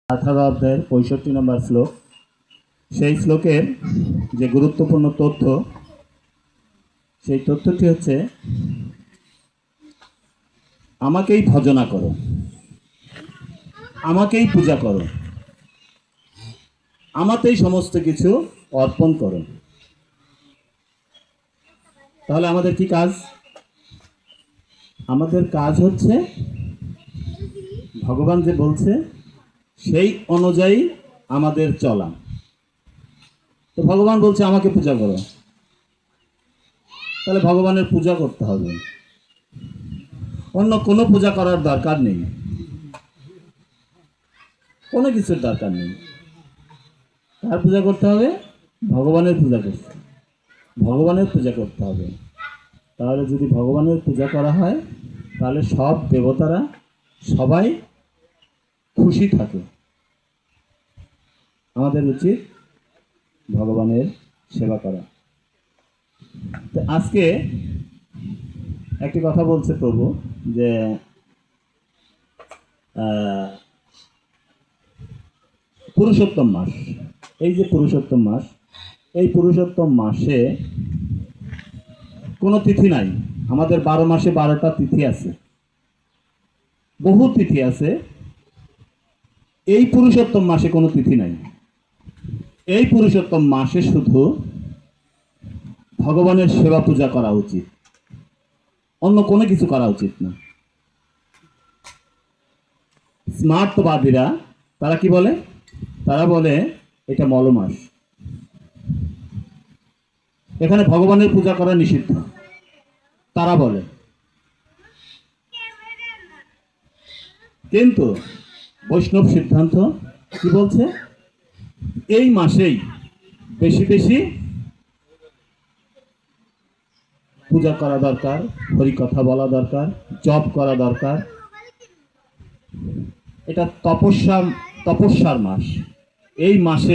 18 অধ্যায়ের 65 নম্বর শ্লোক। সেই শ্লোকের যে গুরুত্বপূর্ণ তথ্য, সেই তথ্যটি হচ্ছে আমাকেই ভজনা করো, আমাকেই পূজা করো, আমাতেই সমস্ত কিছু অর্পণ করো। তাহলে আমাদের কি কাজ? আমাদের কাজ হচ্ছে ভগবান যে বলছে সেই অনুযায়ী আমাদের চলা। তো ভগবান বলছে আমাকে পূজা করো, তাহলে ভগবানের পূজা করতে হবে, অন্য কোনো পূজা করার দরকার নেই, কোনো কিছুর দরকার নেই। কার পূজা করতে হবে? ভগবানের পূজা করতে, ভগবানের পূজা করতে হবে। তাহলে যদি ভগবানের পূজা করা হয় তাহলে সব দেবতারা সবাই খুশি থাকে। আমাদের উচিত ভগবানের সেবা করা। তো আজকে একটি কথা বলছে প্রভু যে পুরুষোত্তম মাস, এই যে পুরুষোত্তম মাস, এই পুরুষোত্তম মাসে কোনো তিথি নাই। আমাদের 12 মাসে 12টা তিথি আছে, বহু তিথি আছে। এই পুরুষোত্তম মাসে কোনো তিথি নাই। এই পুরুষোত্তম মাসে শুধু ভগবানের সেবা পূজা করা উচিত, অন্য কোনো কিছু করা উচিত না। স্মার্তবাদীরা তারা কি বলে? তারা বলে এটা মলমাস, এখানে ভগবানের পূজা করা নিষিদ্ধ, তারা বলে। কিন্তু বৈষ্ণব সিদ্ধান্ত কি বলছে? এই মাসেই বেশি বেশি পূজা করা দরকার, হরিকথা বলা দরকার, জপ করা দরকার। এটা তপস্যার মাস। এই মাসে